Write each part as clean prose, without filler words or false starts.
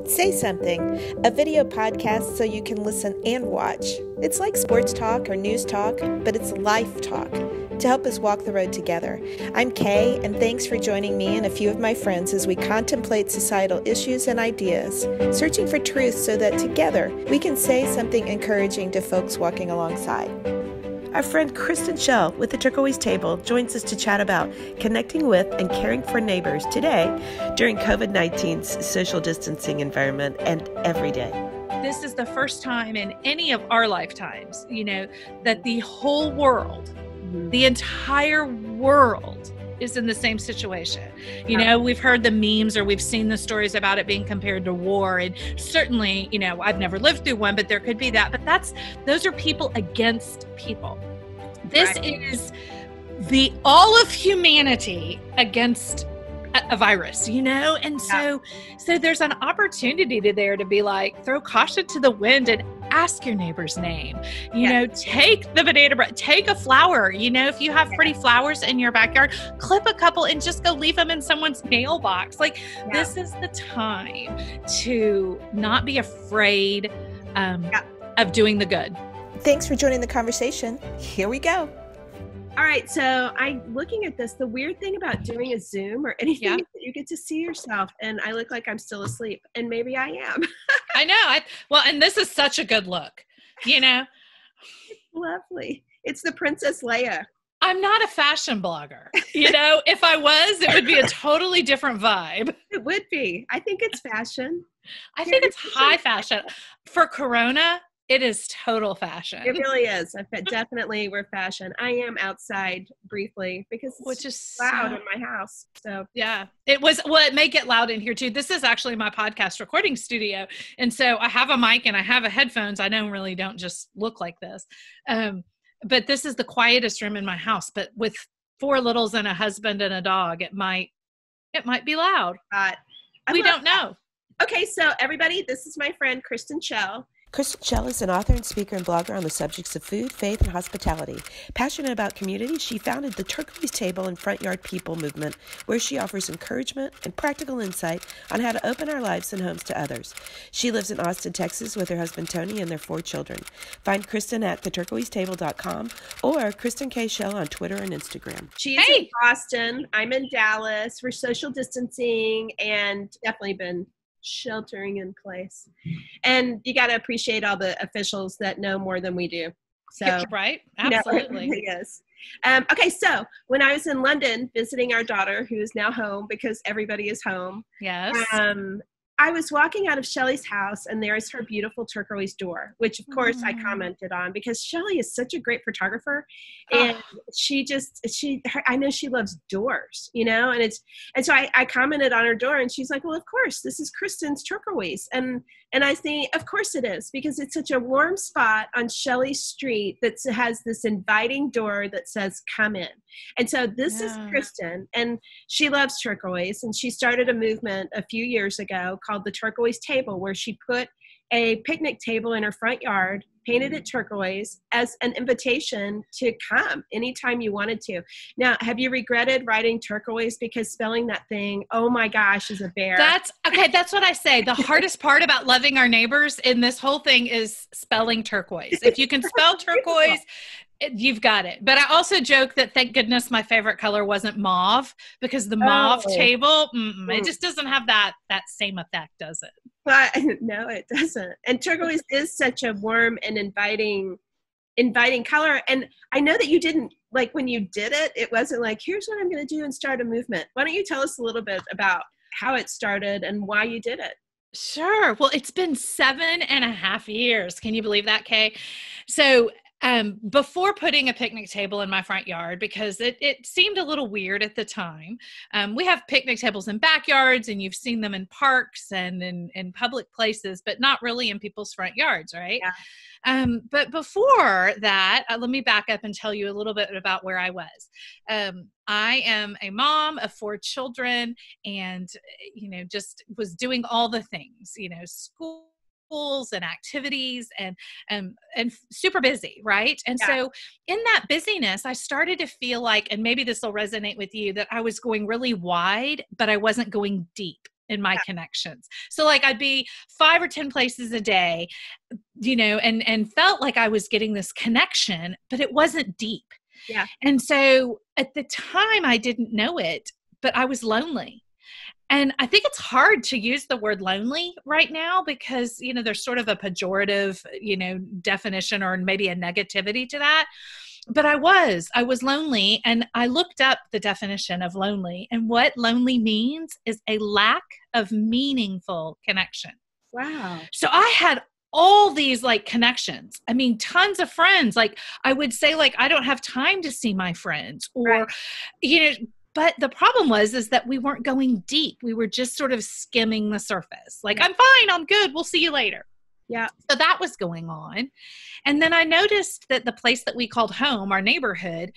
Say Something, a video podcast so you can listen and watch. It's like sports talk or news talk, but it's life talk to help us walk the road together. I'm Kay, and thanks for joining me and a few of my friends as we contemplate societal issues and ideas, searching for truth so that together we can say something encouraging to folks walking alongside. Our friend Kristin Schell with the Turquoise Table joins us to chat about connecting with and caring for neighbors today during COVID-19's social distancing environment and every day. This is the first time in any of our lifetimes, that the whole world, the entire world is in the same situation. We've heard the memes or we've seen the stories about it being compared to war. And certainly, I've never lived through one, but there could be that. But those are people against people. This is the all of humanity against a virus, and so there's an opportunity there to be like, throw caution to the wind and ask your neighbor's name, take the banana bread, take a flower, if you have pretty flowers in your backyard, clip a couple and just go leave them in someone's mailbox. This is the time to not be afraid of doing the good. Thanks for joining the conversation. Here we go. All right, so I'm looking at this. The weird thing about doing a Zoom or anything is that you get to see yourself, and I look like I'm still asleep, and maybe I am. I know. And this is such a good look, It's lovely. It's the Princess Leia. I'm not a fashion blogger. If I was, it would be a totally different vibe. It would be. I think it's fashion. I think it's high fashion. For Corona, it is total fashion. It really is. Definitely we're fashion. I am outside briefly because it's loud in my house. So yeah, it may get loud in here too. This is actually my podcast recording studio. And so I have a mic and I have a headphones. I don't just look like this. But this is the quietest room in my house. But with 4 littles and a husband and a dog, it might be loud. We don't know. Okay. So everybody, this is my friend, Kristin Schell. Kristin Schell is an author and speaker and blogger on the subjects of food, faith, and hospitality. Passionate about community, she founded the Turquoise Table and Front Yard People movement, where she offers encouragement and practical insight on how to open our lives and homes to others. She lives in Austin, Texas with her husband Tony and their 4 children. Find Kristin at theturquoisetable.com or Kristin K. Schell on Twitter and Instagram. She's in Boston. I'm in Dallas. We're social distancing and definitely been sheltering in place, and you got to appreciate all the officials that know more than we do. So right, absolutely. It really is. Okay, so when I was in London visiting our daughter, who is now home because everybody is home, yes, I was walking out of Shelly's house, and there's her beautiful turquoise door, which of course I commented on because Shelly is such a great photographer, and I know she loves doors, and so I commented on her door, and she's like, well, of course, this is Kristin's turquoise, and I think, of course it is, because it's such a warm spot on Shelly Street that has this inviting door that says, come in. And so this is Kristin, and she loves turquoise, and she started a movement a few years ago called the Turquoise Table, where she put a picnic table in her front yard, painted it turquoise as an invitation to come anytime you wanted to. Now, have you regretted writing turquoise? Because spelling that thing, oh my gosh, is a bear. That's what I say. The hardest part about loving our neighbors in this whole thing is spelling turquoise. If you can spell turquoise, you've got it. But I also joke that thank goodness my favorite color wasn't mauve, because the mauve table, it just doesn't have that same effect, does it? No, it doesn't. And turquoise is such a warm and inviting color. And I know that you didn't, when you did it, it wasn't like, here's what I'm going to do and start a movement. Why don't you tell us a little bit about how it started and why you did it? Sure. Well, it's been 7.5 years. Can you believe that, Kay? So before putting a picnic table in my front yard, because it seemed a little weird at the time. We have picnic tables in backyards, and you've seen them in parks and in public places, but not really in people's front yards, right? Yeah. But before that, let me back up and tell you a little bit about where I was. I am a mom of 4 children, and, just was doing all the things, school, and activities and super busy. Right. And so in that busyness, I started to feel like, and maybe this will resonate with you, that I was going really wide, but I wasn't going deep. in my connections. So like I'd be 5 or 10 places a day, and felt like I was getting this connection, but it wasn't deep. Yeah. And so at the time I didn't know it, but I was lonely. And I think it's hard to use the word lonely right now because, there's sort of a pejorative, definition or maybe a negativity to that. But I was lonely, and I looked up the definition of lonely, and what lonely means is a lack of meaningful connection. Wow. So I had all these like connections. I mean, tons of friends. Like I would say, like, I don't have time to see my friends or, but the problem is that we weren't going deep. We were just sort of skimming the surface. Like, I'm fine, I'm good, we'll see you later. Yeah. So that was going on. And then I noticed that the place that we called home, our neighborhood,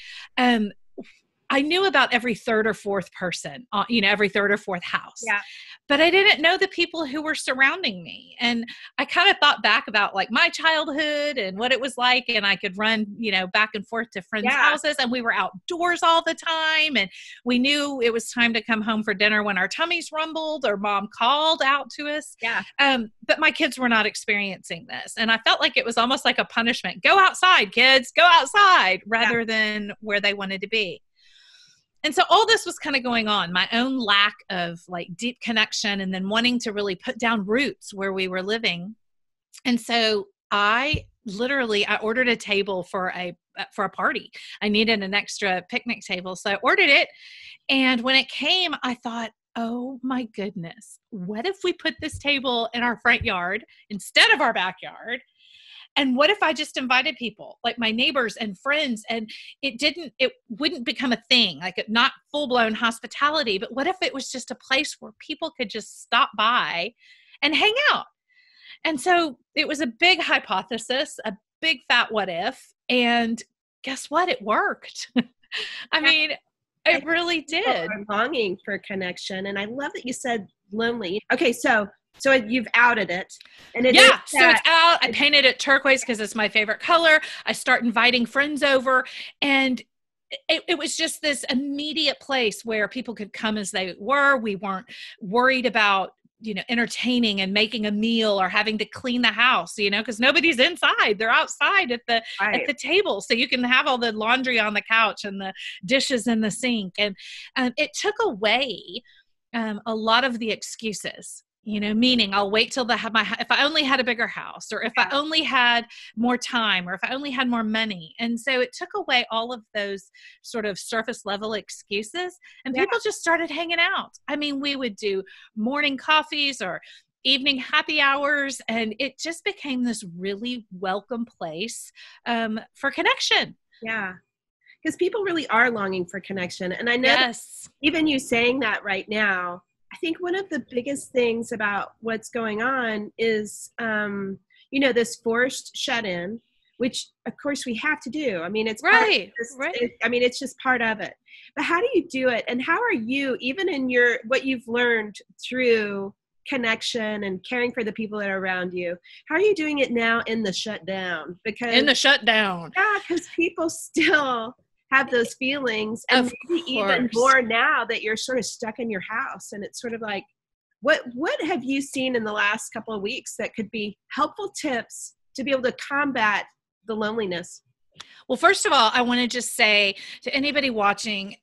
I knew about every third or fourth person, every third or fourth house. Yeah. But I didn't know the people who were surrounding me. And I kind of thought back about like my childhood and what it was like. And I could run, back and forth to friends' houses, and we were outdoors all the time. And we knew it was time to come home for dinner when our tummies rumbled or mom called out to us. Yeah. But my kids were not experiencing this. And I felt like it was almost like a punishment. Go outside, kids, go outside, rather than where they wanted to be. And so all this was kind of going on, my own lack of like deep connection and then wanting to really put down roots where we were living. And so I ordered a table for a party. I needed an extra picnic table. So I ordered it. And when it came, I thought, oh my goodness, what if we put this table in our front yard instead of our backyard? And what if I just invited people like my neighbors and friends, and it wouldn't become a thing, like not full blown hospitality, but what if it was just a place where people could just stop by and hang out? And so it was a big hypothesis, a big fat what if, and guess what? It worked. I mean, it really did. I'm longing for connection. And I love that you said lonely. Okay. So you've outed it. And so it's out. I painted it turquoise because it's my favorite color. I start inviting friends over, and it was just this immediate place where people could come as they were. We weren't worried about, entertaining and making a meal or having to clean the house, because nobody's inside. They're outside at the table. So you can have all the laundry on the couch and the dishes in the sink. And it took away a lot of the excuses. Meaning I'll wait till if I only had a bigger house, or if I only had more time, or if I only had more money. And so it took away all of those sort of surface level excuses, and people just started hanging out. I mean, we would do morning coffees or evening happy hours, and it just became this really welcome place for connection. Yeah. Because people really are longing for connection. And I know even you saying that right now, I think one of the biggest things about what's going on is, this forced shut-in, which of course we have to do. I mean, it's right. It's just part of it. But how do you do it? And how are you, even in what you've learned through connection and caring for the people that are around you, how are you doing it now in the shutdown? Because people still have those feelings, and maybe even more now that you're sort of stuck in your house. And it's sort of like, what have you seen in the last couple of weeks that could be helpful tips to be able to combat the loneliness? Well, first of all, I want to just say to anybody watching,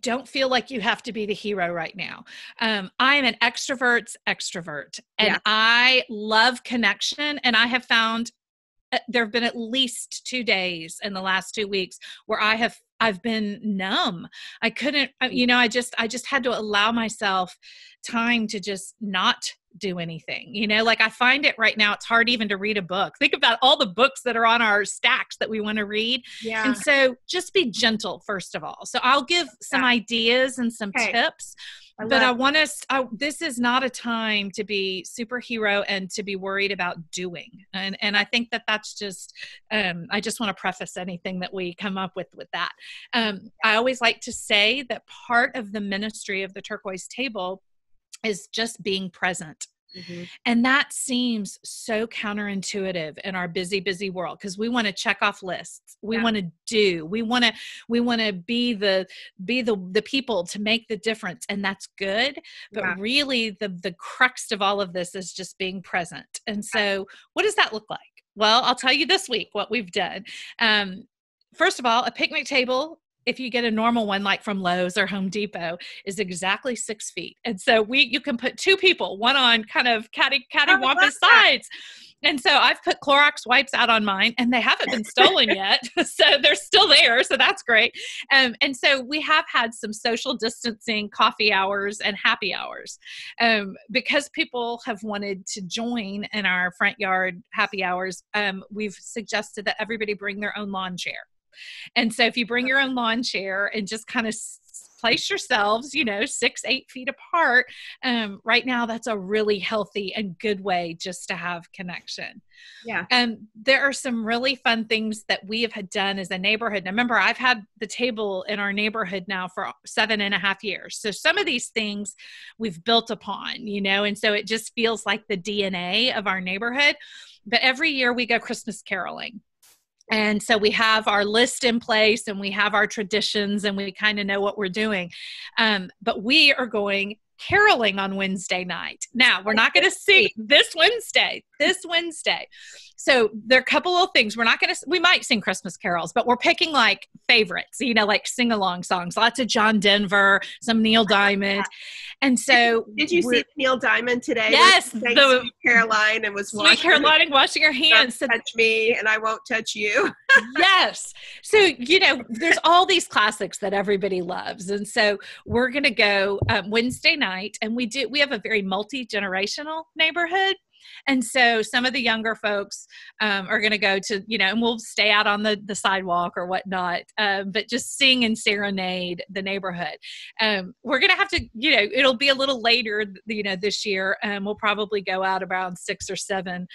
don't feel like you have to be the hero right now. I am an extrovert's extrovert, and I love connection. And I have found there have been at least 2 days in the last 2 weeks where I've been numb. I couldn't, I just had to allow myself time to just not do anything. Like I find it right now, it's hard even to read a book. Think about all the books that are on our stacks that we want to read. Yeah. And so just be gentle, first of all. So I'll give some ideas and some tips. But this is not a time to be superhero and to be worried about doing. And I think that's just, I just want to preface anything that we come up with that. I always like to say that part of the ministry of the Turquoise Table is just being present. Mm-hmm. And that seems so counterintuitive in our busy, busy world, because we want to check off lists. We want to do, we want to be the people to make the difference. And that's good. But really the crux of all of this is just being present. And so what does that look like? Well, I'll tell you this week what we've done. First of all, a picnic table, if you get a normal one, like from Lowe's or Home Depot, is exactly 6 feet. And so you can put two people, one on kind of cattywampus sides. And so I've put Clorox wipes out on mine, and they haven't been stolen yet. So they're still there. So that's great. And so we have had some social distancing coffee hours and happy hours because people have wanted to join in our front yard happy hours. We've suggested that everybody bring their own lawn chair. And so if you bring your own lawn chair and just kind of place yourselves, 6-8 feet apart, right now, that's a really healthy and good way just to have connection. Yeah. There are some really fun things that we have done as a neighborhood. Now, remember, I've had the table in our neighborhood now for 7.5 years. So some of these things we've built upon, and so it just feels like the DNA of our neighborhood. But every year we go Christmas caroling. And so we have our list in place, and we have our traditions, and we kind of know what we're doing. But we are going caroling on Wednesday night. Now, we're not going to sing this Wednesday. So there are a couple of things. We might sing Christmas carols, but we're picking like favorites, like sing-along songs, lots of John Denver, some Neil Diamond. And so did you see Neil Diamond today? Yes. Sweet Caroline, and was Sweet Caroline and washing her hands. Don't touch me and I won't touch you. Yes. So, there's all these classics that everybody loves. And so we're going to go Wednesday night, and we have a very multi-generational neighborhood. And so some of the younger folks are going to go to, and we'll stay out on the sidewalk or whatnot, but just sing and serenade the neighborhood. We're going to have to, it'll be a little later, this year. We'll probably go out around 6 or 7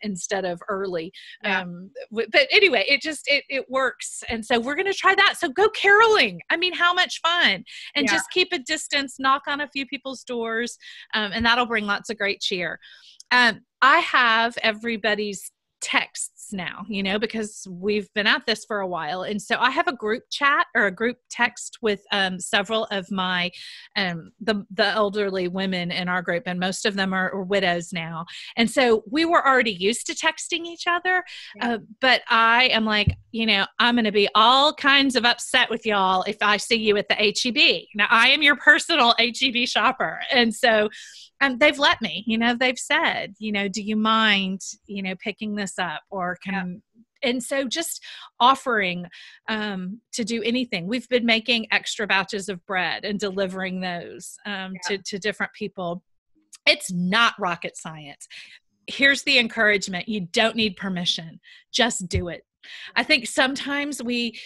instead of early. Yeah. But anyway, it works. And so we're going to try that. So go caroling. I mean, how much fun. And just keep a distance, knock on a few people's doors, and that'll bring lots of great cheer. I have everybody's texts now, because we've been at this for a while. And so I have a group chat or a group text with several of my, the elderly women in our group, and most of them are widows now. And so we were already used to texting each other. But I am like, I'm going to be all kinds of upset with y'all if I see you at the H-E-B. Now, I am your personal H-E-B shopper. And so they've let me, they've said, do you mind, picking this up, or and so just offering to do anything. We've been making extra batches of bread and delivering those to different people. It's not rocket science. Here's the encouragement. You don't need permission. Just do it. I think sometimes we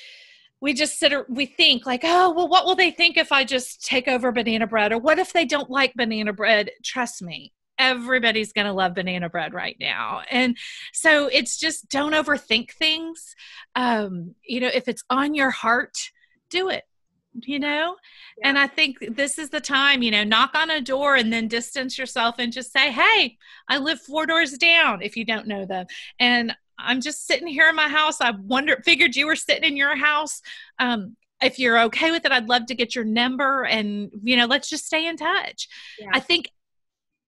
just we think like, oh, well, what will they think if I just take over banana bread? Or what if they don't like banana bread? Trust me, everybody's going to love banana bread right now. And so it's just, don't overthink things. If it's on your heart, do it, And I think this is the time, knock on a door and then distance yourself and just say, hey, I live 4 doors down, if you don't know them. And I'm just sitting here in my house. I figured you were sitting in your house. If you're okay with it, I'd love to get your number, and, let's just stay in touch. Yeah.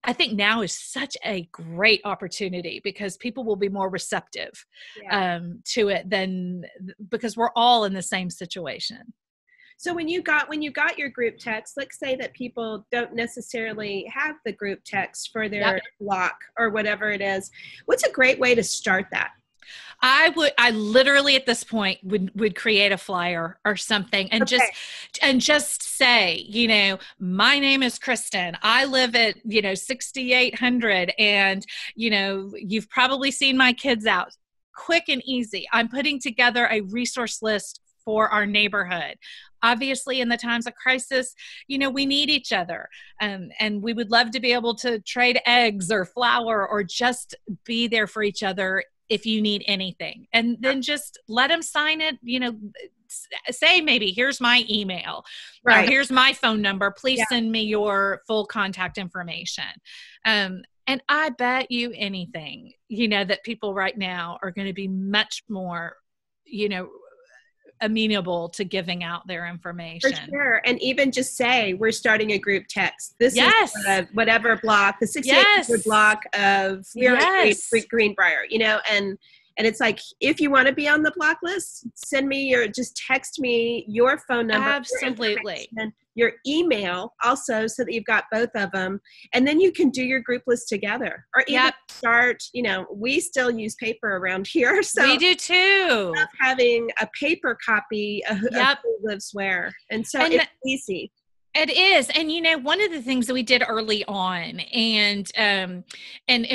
I think now is such a great opportunity because people will be more receptive to it because we're all in the same situation. So when you got your group text, let's say that people don't necessarily have the group text for their block or whatever it is, what's a great way to start that? I literally at this point would create a flyer or something and just say, my name is Kristin. I live at, 6800, and, you've probably seen my kids out. Quick and easy. I'm putting together a resource list for our neighborhood. Obviously, in the times of crisis, we need each other. And we would love to be able to trade eggs or flour or just be there for each other if you need anything. And then just let them sign it, say maybe, here's my email, Right. here's my phone number. Please Yeah. send me your full contact information. And I bet you anything, that people right now are going to be much more, amenable to giving out their information. For sure. And even just say, we're starting a group text. This Yes. is whatever block, the 6800 block of we're in Greenbrier, and it's like, if you want to be on the block list, just text me your phone number, absolutely, your email also, so that you've got both of them. And then you can do your group list together, or even start, we still use paper around here. So we do too. Having a paper copy of who lives where. And so it's easy. It is. And one of the things that we did early on, and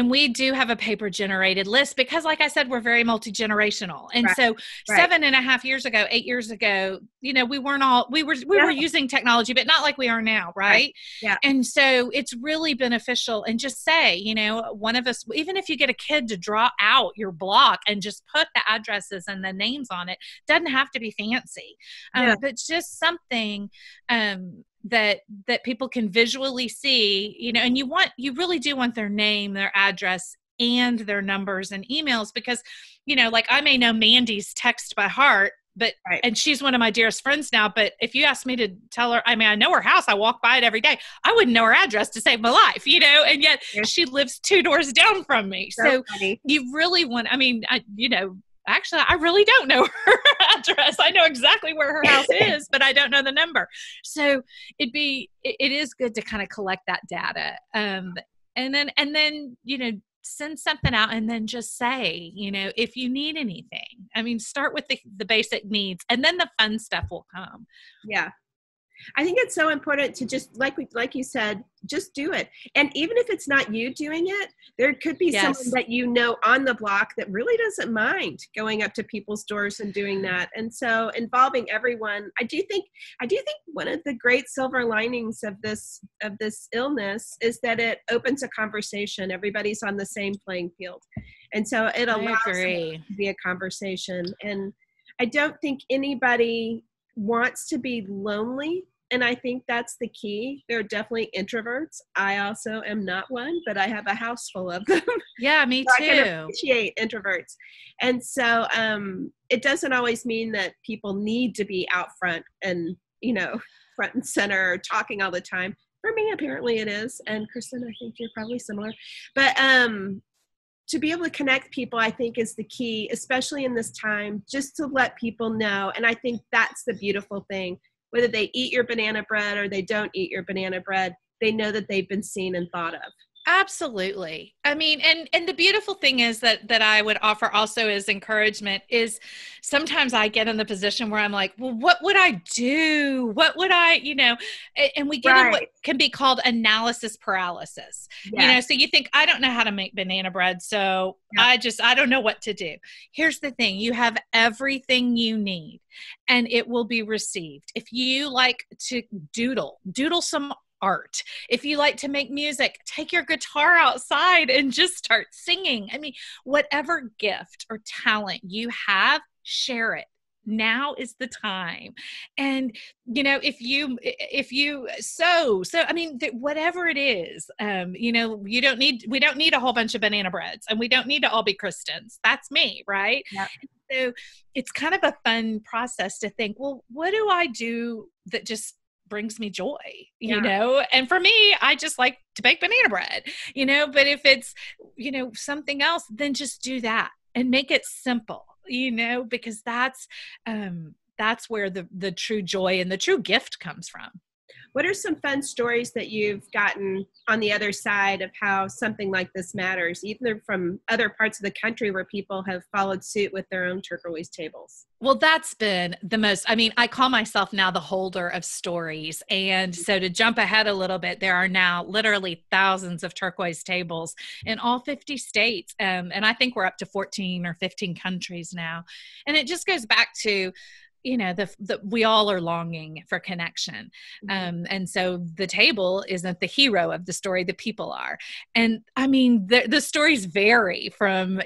we do have a paper generated list because, like I said, we're very multi-generational. And so 7.5 years ago, 8 years ago, we were using technology, but not like we are now. Right. Yeah. And so it's really beneficial. And just say, one of us, even if you get a kid to draw out your block and just put the addresses and the names on it, doesn't have to be fancy, but just something, that people can visually see, and you really do want their name, their address, and their numbers and emails, because, like I may know Mandy's text by heart, but, and she's one of my dearest friends now, but if you asked me to tell her, I know her house, I walk by it every day, I wouldn't know her address to save my life, and yet she lives 2 doors down from me. So you really want, actually, I really don't know her address. I know exactly where her house is, but I don't know the number. So it is good to kind of collect that data. And then, send something out, and then just say, if you need anything, start with the basic needs, and then the fun stuff will come. Yeah. I think it's so important to just, like you said, just do it. And even if it's not you doing it, there could be someone that on the block that really doesn't mind going up to people's doors and doing that. And so involving everyone, I do think one of the great silver linings of this illness is that it opens a conversation. Everybody's on the same playing field. And so it allows it to be a conversation. And I don't think anybody wants to be lonely, and I think that's the key. There are definitely introverts. I also am not one, but I have a house full of them. Yeah, me too. I can appreciate introverts. And so it doesn't always mean that people need to be out front and, front and center talking all the time. For me, apparently it is. And Kristin, I think you're probably similar. But to be able to connect people, I think, is the key, especially in this time, just to let people know. And I think that's the beautiful thing. Whether they eat your banana bread or they don't eat your banana bread, they know that they've been seen and thought of. Absolutely. And the beautiful thing is that I would offer also as encouragement is sometimes I get in the position where I'm like, well, what would I do? What would I, and we get in what can be called analysis paralysis, so you think, I don't know how to make banana bread. So I don't know what to do. Here's the thing. You have everything you need and it will be received. If you like to doodle some art. If you like to make music, take your guitar outside and just start singing. Whatever gift or talent you have, share it. Now is the time. And, if you sew, whatever it is, we don't need a whole bunch of banana breads, and we don't need to all be Kristins. That's me. Right. Yep. So it's kind of a fun process to think, well, what do I do that just brings me joy, and for me, I just like to bake banana bread, but if it's, something else, then just do that and make it simple, because that's where the true joy and the true gift comes from. What are some fun stories that you've gotten on the other side of how something like this matters, either from other parts of the country where people have followed suit with their own turquoise tables? Well, that's been the most, I call myself now the holder of stories. And so to jump ahead a little bit, there are now literally thousands of turquoise tables in all 50 states. And I think we're up to 14 or 15 countries now. And it just goes back to, we all are longing for connection. And so the table isn't the hero of the story, the people are. And I mean, the stories vary from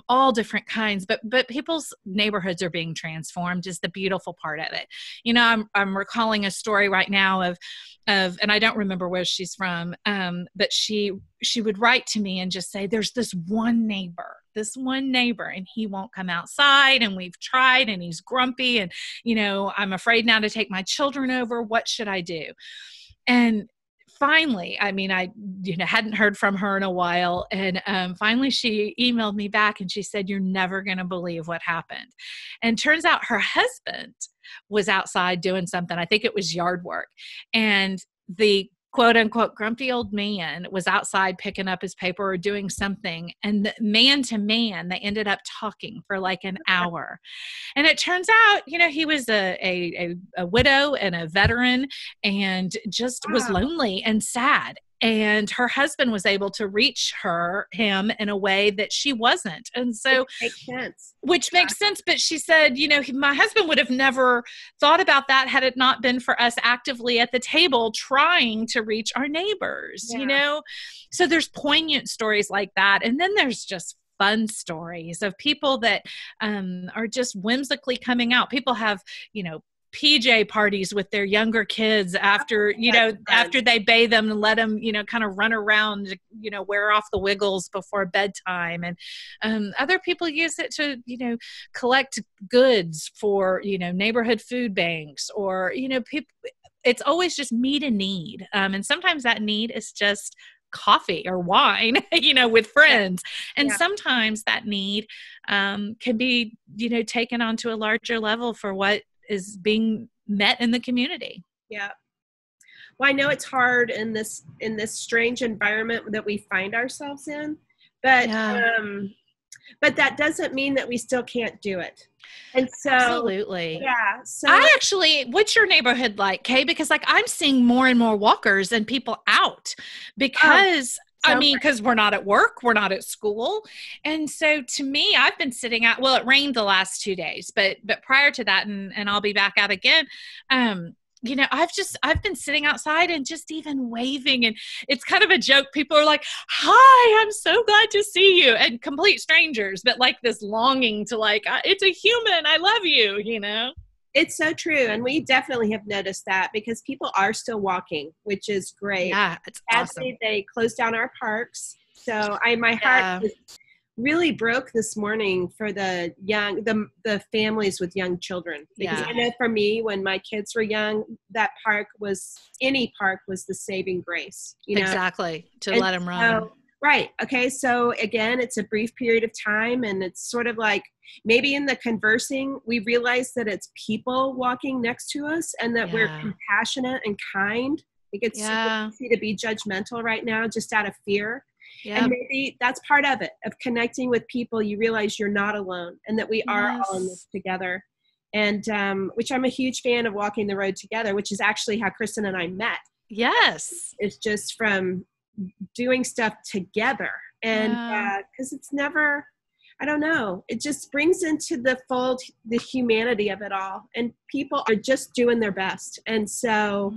all different kinds, but people's neighborhoods are being transformed is the beautiful part of it. I'm recalling a story right now of, and I don't remember where she's from, but she would write to me and just say, there's this one neighbor, and he won't come outside, and we've tried, and he's grumpy, and, I'm afraid now to take my children over. What should I do? And finally, I hadn't heard from her in a while. And finally she emailed me back and she said, you're never going to believe what happened. And turns out her husband was outside doing something. I think it was yard work. And the quote unquote grumpy old man was outside picking up his paper or doing something. And man to man, they ended up talking for like an hour. And it turns out, he was a widow and a veteran and just was lonely and sad. And her husband was able to reach him in a way that she wasn't. And so, which makes sense. But she said, my husband would have never thought about that had it not been for us actively at the table trying to reach our neighbors, So there's poignant stories like that. And then there's just fun stories of people that are just whimsically coming out. People have, PJ parties with their younger kids after they bathe them and let them, kind of run around, wear off the wiggles before bedtime. And other people use it to, collect goods for, neighborhood food banks or, people. It's always just meet a need. And sometimes that need is just coffee or wine, with friends. And sometimes that need can be, taken onto a larger level for what is being met in the community. Yeah. Well, I know it's hard in this strange environment that we find ourselves in, but that doesn't mean that we still can't do it. And so, absolutely. Yeah. So what's your neighborhood like, Kay? Because I'm seeing more and more walkers and people out because because we're not at work, we're not at school. And so to me, I've been sitting out, well, it rained the last 2 days, but prior to that, and I'll be back out again, I've been sitting outside and just even waving, and it's kind of a joke. People are like, hi, I'm so glad to see you. And complete strangers, but like this longing to it's a human. I love you, It's so true. And we definitely have noticed that because people are still walking, which is great. Yeah, it's awesome. They closed down our parks. So my heart was really broke this morning for the families with young children. Because I know for me, when my kids were young, that any park was the saving grace. Exactly. Let them run. Right. Okay. So again, it's a brief period of time, and it's sort of like maybe in the conversing, we realize that it's people walking next to us and that we're compassionate and kind. I think it's super easy to be judgmental right now just out of fear. Yep. And maybe that's part of it, of connecting with people. You realize you're not alone and that we are all in this together. And which I'm a huge fan of walking the road together, which is actually how Kristin and I met. Yes. It's just from doing stuff together. And because it's never, I don't know, it just brings into the fold the humanity of it all. And people are just doing their best. And so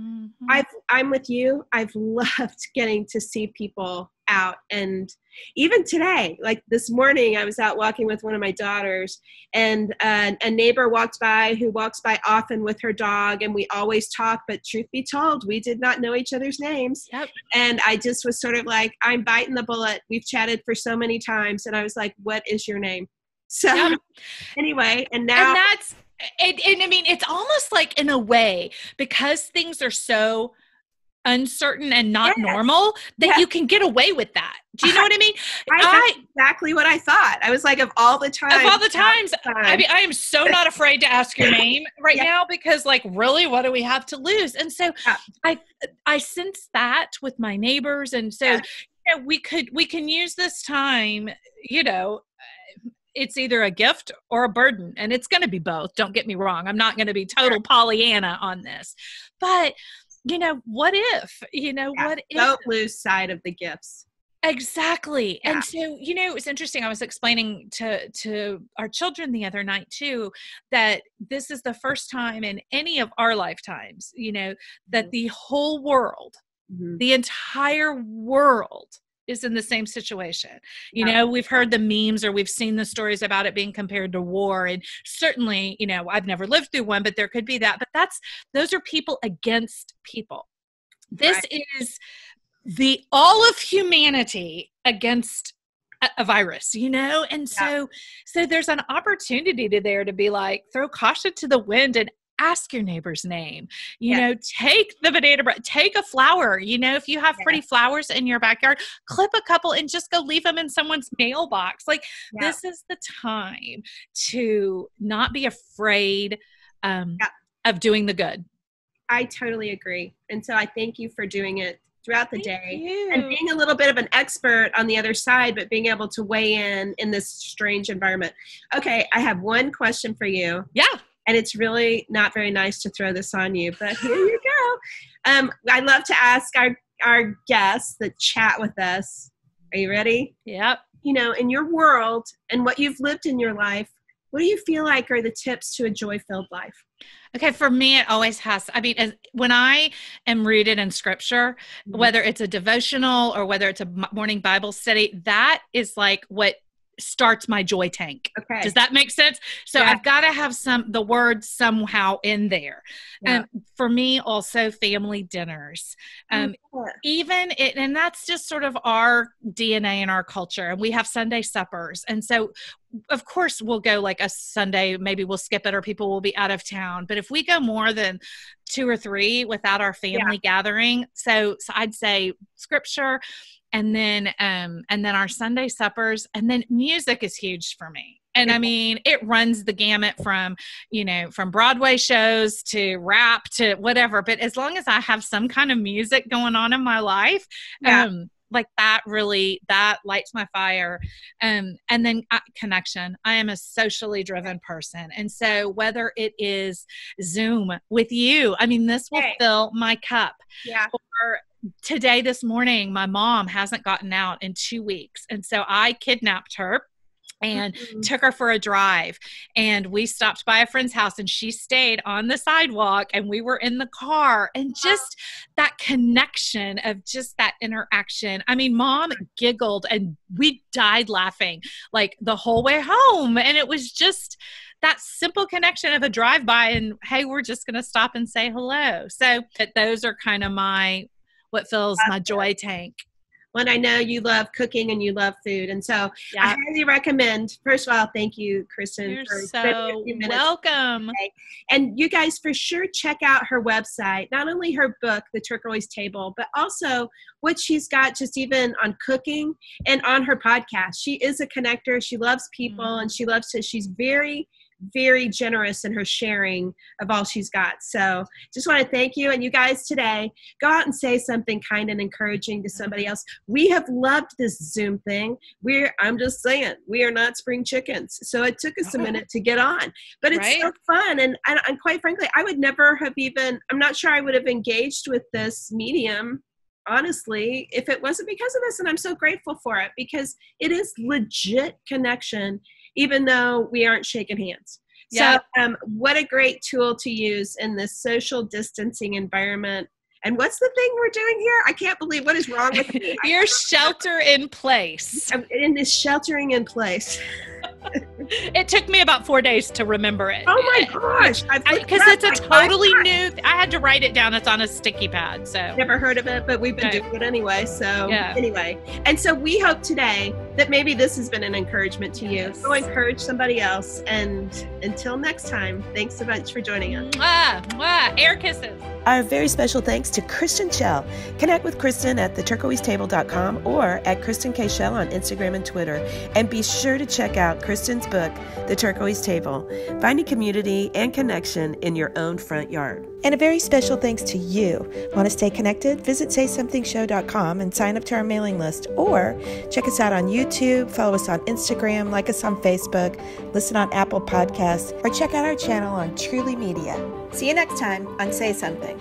I'm with you. I've loved getting to see people out. And even today, like this morning, I was out walking with one of my daughters, and a neighbor walked by who walks by often with her dog, and we always talk, but truth be told, we did not know each other's names. Yep. And I just was sort of like, I'm biting the bullet. We've chatted for so many times. And I was like, what is your name? So anyway, and now. And that's, and I mean, it's almost like in a way, because things are so uncertain and not normal, that you can get away with that. Do you know what I mean? That's exactly what I thought. I was like, of all the times, I mean, I am so not afraid to ask your name right now, because really, what do we have to lose? And so I sense that with my neighbors. And so we can use this time, it's either a gift or a burden, and it's going to be both. Don't get me wrong. I'm not going to be total Pollyanna on this, but what if, what if? Don't lose sight of the gifts. Exactly. Yeah. And so, it was interesting. I was explaining to our children the other night too, that this is the first time in any of our lifetimes, that the whole world, the entire world is in the same situation. We've heard the memes or we've seen the stories about it being compared to war. And certainly, I've never lived through one, but there could be that. But those are people against people. This is the all of humanity against a virus, and so there's an opportunity there to be like, throw caution to the wind and ask your neighbor's name, take the banana bread, take a flower, if you have pretty flowers in your backyard, clip a couple and just go leave them in someone's mailbox. Like this is the time to not be afraid of doing the good. I totally agree. And so I thank you for doing it throughout the day and being a little bit of an expert on the other side, but being able to weigh in this strange environment. Okay. I have one question for you. Yeah. And it's really not very nice to throw this on you, but here you go. I love to ask our guests that chat with us. Are you ready? Yep. In your world and what you've lived in your life, what do you feel like are the tips to a joy-filled life? Okay, for me, it always has. I mean, when I am rooted in scripture, whether it's a devotional or whether it's a morning Bible study, that is like what starts my joy tank. Okay. Does that make sense? So I've got to have the word somehow in there. For me, also family dinners, and that's just sort of our DNA in our culture. And we have Sunday suppers. And so of course we'll go like a Sunday, maybe we'll skip it or people will be out of town. But if we go more than 2 or 3 without our family gathering, so I'd say scripture, and then our Sunday suppers, and then music is huge for me. And I mean, it runs the gamut from Broadway shows to rap to whatever. But as long as I have some kind of music going on in my life, like that lights my fire. And then connection. I am a socially driven person. And so whether it is Zoom with you, I mean, this will fill my cup. Yeah. Or today, this morning, my mom hasn't gotten out in 2 weeks. And so I kidnapped her and took her for a drive, and we stopped by a friend's house and she stayed on the sidewalk and we were in the car, and just that connection of just that interaction. I mean, mom giggled and we died laughing like the whole way home. And it was just that simple connection of a drive-by and, hey, we're just going to stop and say hello. So those are kind of what fills my joy tank. When I know you love cooking and you love food. And so I highly recommend, first of all, thank you, Kristin. You're so welcome. Today. And you guys for sure check out her website, not only her book, The Turquoise Table, but also what she's got just even on cooking and on her podcast. She is a connector. She loves people and she's very, very generous in her sharing of all she's got. So just want to thank you. And you guys today, go out and say something kind and encouraging to somebody else. We have loved this Zoom thing. I'm just saying, we are not spring chickens. So it took us a minute to get on, but it's so fun. And quite frankly, I would never have I'm not sure I would have engaged with this medium, honestly, if it wasn't because of this. And I'm so grateful for it because it is legit connection, even though we aren't shaking hands. Yeah. So what a great tool to use in this social distancing environment. And what's the thing we're doing here? I can't believe what is wrong with me. You're shelter in place. I'm in this sheltering in place. It took me about 4 days to remember it. Oh my gosh. Because it's a totally new, I had to write it down. It's on a sticky pad. So never heard of it, but we've been doing it anyway. So anyway. And so we hope today that maybe this has been an encouragement to you. Go encourage somebody else. And until next time, thanks so much for joining us. Mwah, mwah, air kisses. Our very special thanks to Kristin Schell. Connect with Kristin at theturquoisetable.com or at Kristin K. Schell on Instagram and Twitter. And be sure to check out Kristin's book, The Turquoise Table, Finding Community and Connection in Your Own Front Yard. And a very special thanks to you. Want to stay connected? Visit SaySomethingShow.com and sign up to our mailing list. Or check us out on YouTube, follow us on Instagram, like us on Facebook, listen on Apple Podcasts, or check out our channel on Truly Media. See you next time on Say Something.